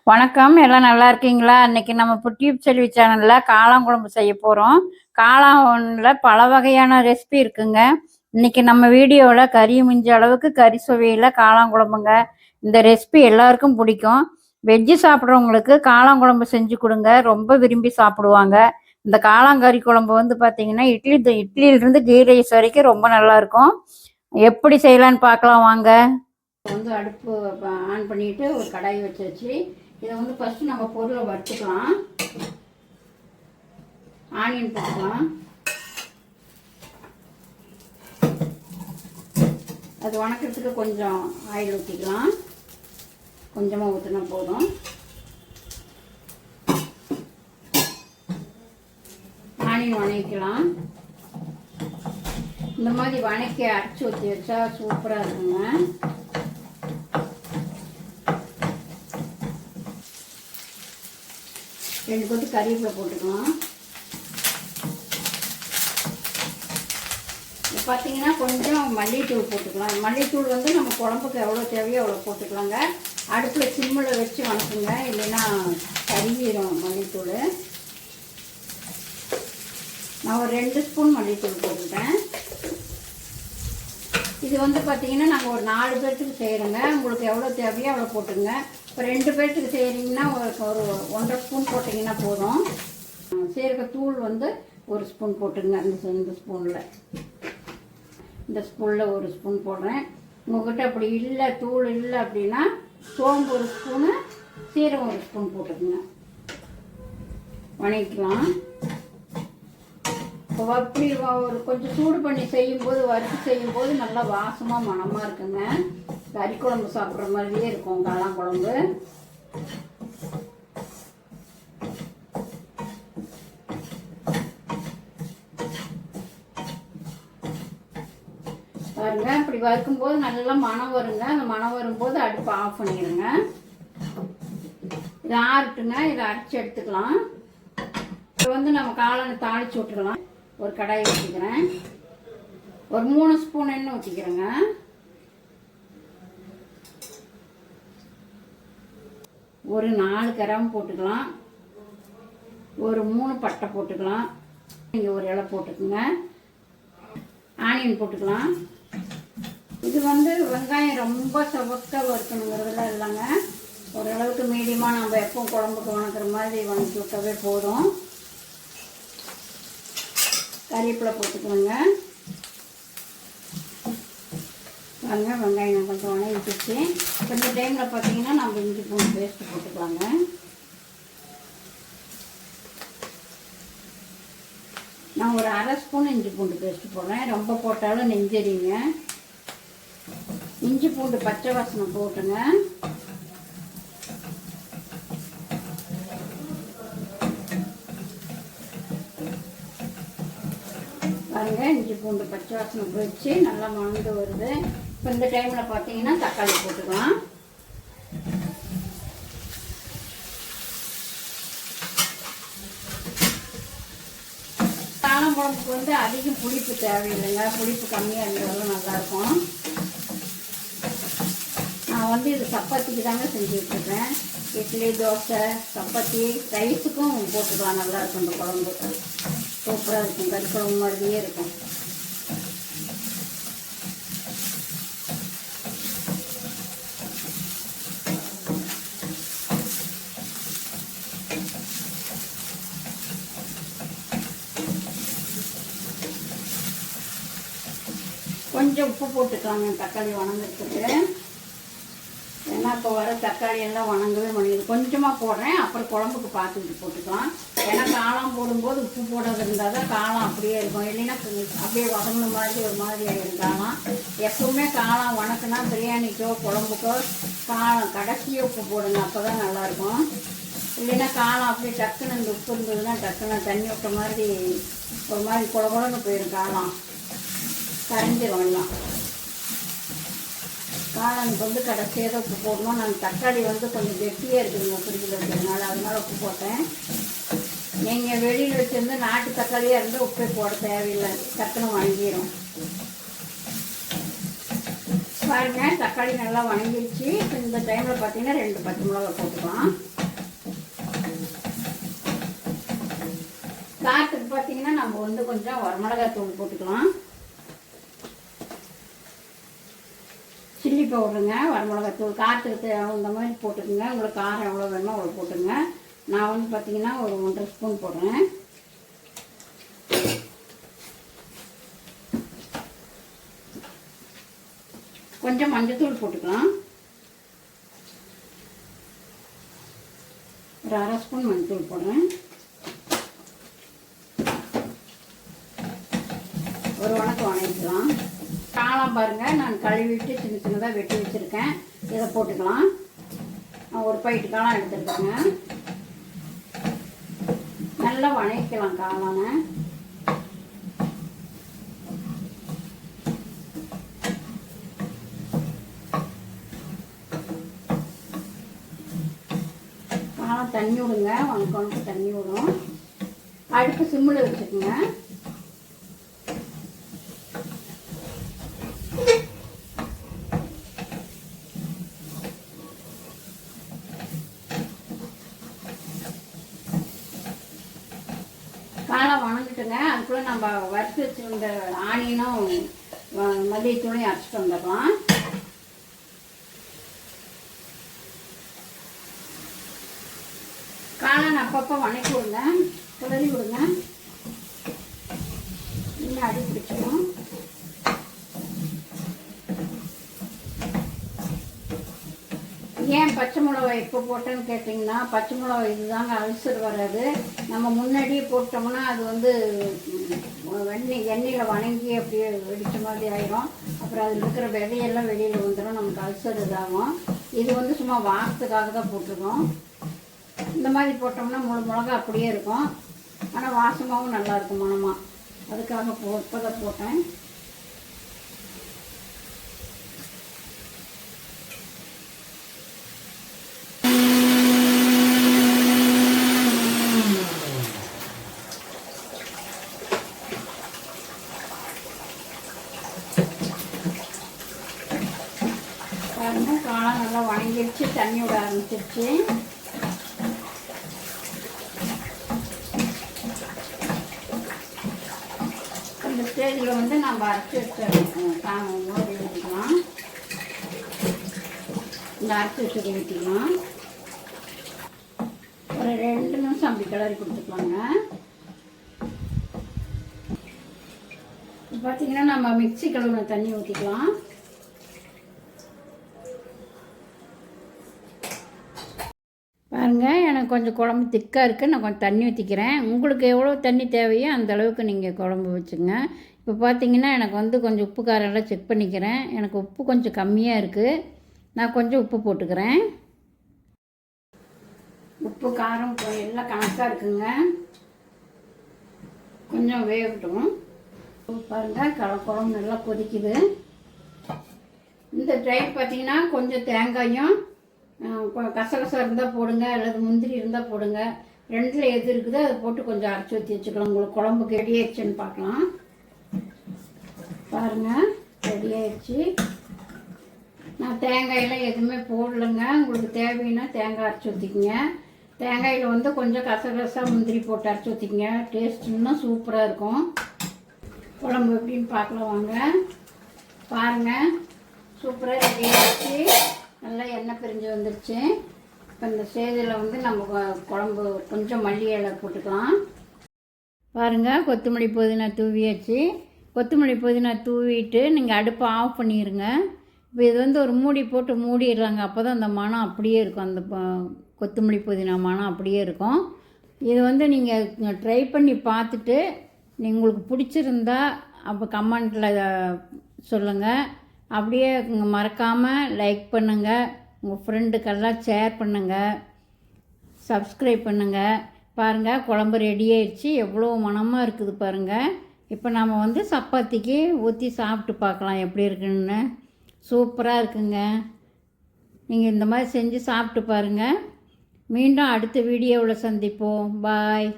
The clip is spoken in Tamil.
வணக்கம். எல்லாம் நல்லா இருக்கீங்களா? இன்னைக்கு நம்ம யூடியூப் செல்வி சேனல்ல காளான் குழம்பு செய்ய போறோம். காளான்ல பல வகையான ரெசிபி இருக்குங்க. இன்னைக்கு நம்ம வீடியோல கறி மிஞ்ச அளவுக்கு கறி சுவையில காளான் குழம்புங்க. இந்த ரெசிபி எல்லாருக்கும் பிடிக்கும். வெஜ்ஜு சாப்பிட்றவங்களுக்கு காளான் குழம்பு செஞ்சு கொடுங்க, ரொம்ப விரும்பி சாப்பிடுவாங்க. இந்த காளாங்கறி குழம்பு வந்து பார்த்தீங்கன்னா இட்லியிலிருந்து கீ ரைஸ் வரைக்கும் ரொம்ப நல்லா இருக்கும். எப்படி செய்யலான்னு பார்க்கலாம் வாங்க. வந்து அடுப்பு ஆன் பண்ணிட்டு ஒரு கடாய் வச்சாச்சு. இதை வந்து ஃபஸ்ட்டு நம்ம பொருளை வறுத்துக்கலாம். ஆனியன் போட்டுக்கலாம். அது வணக்கிறதுக்கு கொஞ்சம் ஆயில் ஊற்றிக்கலாம். கொஞ்சமாக ஊற்றினா போதும். ஆனியன் வணக்கலாம். இந்த மாதிரி வணக்கி அரைச்சி ஊற்றி வச்சா சூப்பராக இருக்குங்க. ரெண்டு கொத்து கறிவேப்பிலை போட்டுக்கலாம். பார்த்தீங்கன்னா கொஞ்சம் மல்லித்தூள் போட்டுக்கலாம். மல்லித்தூள் வந்து நம்ம குழம்புக்கு எவ்வளோ தேவையோ அவ்வளோ போட்டுக்கலாங்க. அடுப்பில் சிம்மில் வச்சு வணக்குங்க, இல்லைன்னா கறிவிடும் மல்லித்தூள். நான் ஒரு 2 ஸ்பூன் மல்லித்தூள் போட்டுக்கிட்டேன். இது வந்து பார்த்தீங்கன்னா நாங்கள் ஒரு 4 பேர்த்துக்கு செய்கிறோங்க. உங்களுக்கு எவ்வளோ தேவையோ அவ்வளோ போட்டுங்க. இப்போ 2 பேர்த்துக்கு செய்கிறீங்கன்னா ஒரு 1.5 ஸ்பூன் போட்டிங்கன்னா போதும். சீரகத்தூள் வந்து 1 ஸ்பூன் போட்டுங்க. இந்த ஸ்பூனில் இந்த ஸ்பூனில் 1 ஸ்பூன் போடுறேன். உங்கள்கிட்ட அப்படி இல்லை, தூள் இல்லை அப்படின்னா சோம்பு 1 ஸ்பூனு, சீரகம் 1 ஸ்பூன் போட்டுக்குங்க. வணக்கலாம். இப்போ அப்படி ஒரு கொஞ்சம் சூடு பண்ணி செய்யும்போது, வறுத்து செய்யும்போது நல்லா வாசமாக மணமாக இருக்குங்க. கறி குழம்பு சாப்பிட்ற மாதிரியே இருக்கும் காளான் குழம்பு. பாருங்க, இப்படி வறுக்கும்போது நல்லா மணம் வருங்க. அந்த மணம் வரும்போது அடுப்பு ஆஃப் பண்ணிடுங்க. இதை ஆறட்டுங்க. இதை அரைச்சி எடுத்துக்கலாம். இப்போ வந்து நம்ம காளானை தாளிச்சு விட்டுக்கலாம். ஒரு கடாயை ஊற்றிக்கிறேன். ஒரு 3 ஸ்பூன் எண்ணெய் ஊற்றிக்கிறேங்க. ஒரு 4 கிராம் போட்டுக்கலாம். ஒரு 3 பட்டை போட்டுக்கலாம். நீங்கள் ஒரு இலை போட்டுக்குங்க. ஆனியன் போட்டுக்கலாம். இது வந்து வெங்காயம் ரொம்ப செவக்க வறுக்கணுங்கிறதுலாம் இல்லைங்க. ஓரளவுக்கு மீடியமாக நம்ம எப்பவும் குழம்புக்கு வணக்கிற மாதிரி வணக்கி விட்டாவே போதும். கறிவேப்பிலை போட்டுக்கோங்க. பாருங்க, வெங்காயம் கொஞ்சம் வணங்கிடுச்சு. இப்போ இந்த டைமில் பார்த்தீங்கன்னா நம்ம இஞ்சி பூண்டு பேஸ்ட்டு போட்டுக்கலாங்க. நான் ஒரு 1/2 ஸ்பூன் இஞ்சி பூண்டு பேஸ்ட்டு போடுறேன். ரொம்ப போட்டாலும் நெஞ்சரிங்க. இஞ்சி பூண்டு பச்சை வாசனை போட்டுங்க. பாருங்க, இஞ்சி பூண்டு பச்சை வாசனை போயிடுச்சு, நல்லா மணந்து வருது. இப்போ இந்த டைமில் பார்த்தீங்கன்னா தக்காளி போட்டுக்கலாம். காளான் குழம்புக்கு வந்து அதிகம் புளிப்பு தேவையில்லைங்க. புளிப்பு கம்மியாக இருந்தாலும் நல்லாயிருக்கும். நான் வந்து இது சப்பாத்திக்கு தாங்க செஞ்சு வச்சுருக்கேன். இட்லி, தோசை, சப்பாத்தி, ரைஸுக்கும் போட்டுக்கலாம். நல்லாயிருக்கும் இந்த குழம்பு. சூப்பராக இருக்கும். கறி குழம்பு மாதிரியே இருக்கும். கொஞ்சம் உப்பு போட்டுக்கலாங்க தக்காளி வணங்குறதுக்கு. ஏன்னா இப்போ வர தக்காளி எல்லாம் வணங்கவே பண்ணிடுது. கொஞ்சமாக போடுறேன், அப்புறம் குழம்புக்கு பார்த்துக்கிட்டு போட்டுக்கலாம். ஏன்னா காளான் போடும்போது உப்பு போடாது இருந்தால் தான் காளான் அப்படியே இருக்கும். இல்லைன்னா அப்படியே வதங்கின மாதிரி ஒரு மாதிரி ஆகிடும் காளான். எப்பவுமே காளான் வணக்குனா பிரியாணிக்கோ குழம்புக்கோ காளான் கடைசியே உப்பு போடுங்க, அப்போ தான் நல்லாயிருக்கும். இல்லைன்னா காளான் அப்படியே டக்குன்னு இந்த உப்பு இருந்ததுன்னா டக்குன்னு தண்ணி விட்ட மாதிரி ஒரு மாதிரி குழம்புன்னு போயிடும். காளான் கரைஞ்சிரும் எல்லாம். காளானுக்கு வந்து கடைசியாக தான் உப்பு போடணும். நான் தக்காளி வந்து கொஞ்சம் கெட்டியாக இருக்குதுங்க ஃப்ரிட்ஜில் இருக்கிறதுனால, அதனால் உப்பு போட்டேன். நீங்கள் வெளியில் வச்சுருந்து நாட்டு தக்காளியாக இருந்தால் உப்பே போட தேவையில்லை, டக்குன்னு வணங்கிடும். பாருங்கள், தக்காளி நல்லா வணங்கிடுச்சு. இந்த டைமில் பார்த்தீங்கன்னா 2 பச்சை மிளகாய் போட்டுக்கலாம். நம்ம வந்து கொஞ்சம் வரமிளகாத்தூள் போட்டுக்கலாம். சில்லி பவுடருங்க, வரமிளகாத்தூள் காரத்துக்கு அந்த மாதிரி போட்டுக்கோங்க. உங்களுக்கு காரம் எவ்வளோ வேணுமோ அவ்வளோ போட்டுங்க. நான் வந்து பார்த்திங்கன்னா ஒரு 1.5 ஸ்பூன் போடுறேன். கொஞ்சம் மஞ்சத்தூள் போட்டுக்கலாம். ஒரு 1/2 ஸ்பூன் மஞ்சத்தூள் போடுறேன். ஒரு வணக்கம் வணங்கிக்கலாம். காளான் பாருங்கள், நான் கழுவிட்டு சின்ன சின்னதாக வெட்டி வச்சுருக்கேன். இதை போட்டுக்கலாம். நான் ஒரு பைட்டு காளான் எடுத்துருக்கேங்க. நல்லா வணக்கிக்கலாம் காளானை. காளான் தண்ணி விடுங்க, வணக்கம் தண்ணி விடும். அடுப்பு சிம்மில் வச்சுக்கோங்க. காளான் வணங்கிட்டுங்க. அதுக்குள்ளே நம்ம வறுத்து வச்சுருந்த ஆனியனும் மல்லிகைத்தூளையும் அரைச்சிட்டு வந்துடலாம். காளான் அப்பப்போ வணக்கி விடுங்க, கிளறி விடுங்க. இன்னும் அடி பிடிச்சிடும். ஏன் பச்சை மிளகாய் இப்போ போட்டேன்னு கேட்டிங்கன்னா, பச்சை மிளகாய் இதுதாங்க அல்சர் வராது. நம்ம முன்னாடியே போட்டோம்னா அது வந்து எண்ணெயில் வணங்கி அப்படியே வெடித்த மாதிரி ஆயிரும். அப்புறம் அதில் இருக்கிற விதையெல்லாம் வெளியில் வந்துடும், நமக்கு அல்சர் இதாகும். இது வந்து சும்மா வாரத்துக்காக தான் போட்டிருக்கோம். இந்த மாதிரி போட்டோம்னா முழு மிளகா அப்படியே இருக்கும், ஆனால் வாசமாகவும் நல்லாயிருக்கும் மனமாக. அதுக்காக இப்போ தான் போட்டேன். பாருங்க, காளான் நல்லா வணங்கிடுச்சு, தண்ணி விட ஆரம்பிச்சிருச்சு. இந்த ஸ்டேஜில் வந்து நம்ம அரைச்சி வச்சுக்கலாம். இந்த அரைச்சி வச்சு ஊற்றிக்கலாம். ஒரு 2 நிமிஷம் அப்படி கிளறி கொடுத்துக்கலாங்க. இப்போ பார்த்தீங்கன்னா நம்ம மிக்ஸி கழுவுன தண்ணி ஊற்றிக்கலாம். பாருங்கள், எனக்கு கொஞ்சம் குழம்பு திக்காக இருக்குது. நான் கொஞ்சம் தண்ணி ஊற்றிக்கிறேன். உங்களுக்கு எவ்வளோ தண்ணி தேவையோ அந்த அளவுக்கு நீங்கள் குழம்பு வச்சுங்க. இப்போ பார்த்தீங்கன்னா எனக்கு வந்து கொஞ்சம் உப்பு காரெல்லாம் செக் பண்ணிக்கிறேன். எனக்கு உப்பு கொஞ்சம் கம்மியாக இருக்குது. நான் கொஞ்சம் உப்பு போட்டுக்கிறேன். உப்பு காரம் எல்லாம் கணக்காக இருக்குங்க. கொஞ்சம் வேகட்டும். பாருங்கள், குழம்பு நல்லா கொதிக்குது. இந்த டைம் பார்த்தீங்கன்னா கொஞ்சம் தேங்காயும் கசகசா இருந்தால் போடுங்க, அல்லது முந்திரி இருந்தால் போடுங்க. 2ல் எது இருக்குதோ அதை போட்டு கொஞ்சம் அரைச்சி ஊற்றி வச்சுக்கலாம். உங்களுக்கு குழம்புக்கு ரெடி ஆயிடுச்சுன்னு பார்க்கலாம். பாருங்கள், ரெடி ஆயிடுச்சு. நான் தேங்காயெல்லாம் எதுவுமே போடலைங்க. உங்களுக்கு தேவைன்னா தேங்காய் அரைச்சி ஊற்றிக்கிங்க. தேங்காயில் வந்து கொஞ்சம் கசகசா முந்திரி போட்டு அரைச்சி ஊற்றிக்கிங்க. டேஸ்ட் இன்னும் சூப்பராக இருக்கும். குழம்பு எப்படின்னு பார்க்கலாம் வாங்க. பாருங்கள், சூப்பராக ரெடி ஆயிடுச்சு. நல்லா எண்ணெய் பிரிஞ்சு வந்துடுச்சு. இப்போ இந்த ஸ்டேஜில் வந்து நம்ம குழம்பு கொஞ்சம் மல்லி இலை போட்டுக்கலாம். பாருங்கள், கொத்தமல்லி புதினா தூவியாச்சு. கொத்தமல்லி புதினா தூவிட்டு நீங்கள் அடுப்பை ஆஃப் பண்ணிடுங்க. இப்போ இது வந்து ஒரு மூடி போட்டு மூடிடுறாங்க. அப்போ தான் அந்த மணம் அப்படியே இருக்கும், அந்த கொத்தமல்லி புதினா மணம் அப்படியே இருக்கும். இது வந்து நீங்கள் ட்ரை பண்ணி பார்த்துட்டு உங்களுக்கு பிடிச்சிருந்தா அப்போ கமெண்ட்டில் சொல்லுங்கள். அப்படியே மறக்காமல் லைக் பண்ணுங்கள், உங்கள் ஃப்ரெண்டுக்கெல்லாம் ஷேர் பண்ணுங்கள், சப்ஸ்கிரைப் பண்ணுங்கள். பாருங்கள், குழம்பு ரெடி ஆயிடுச்சு. எவ்வளோ மணமாக இருக்குது பாருங்கள். இப்போ நம்ம வந்து சப்பாத்திக்கு ஊற்றி சாப்பிட்டு பார்க்கலாம் எப்படி இருக்குன்னு. சூப்பராக இருக்குங்க. நீங்கள் இந்த மாதிரி செஞ்சு சாப்பிட்டு பாருங்கள். மீண்டும் அடுத்த வீடியோவில் சந்திப்போம். பாய்.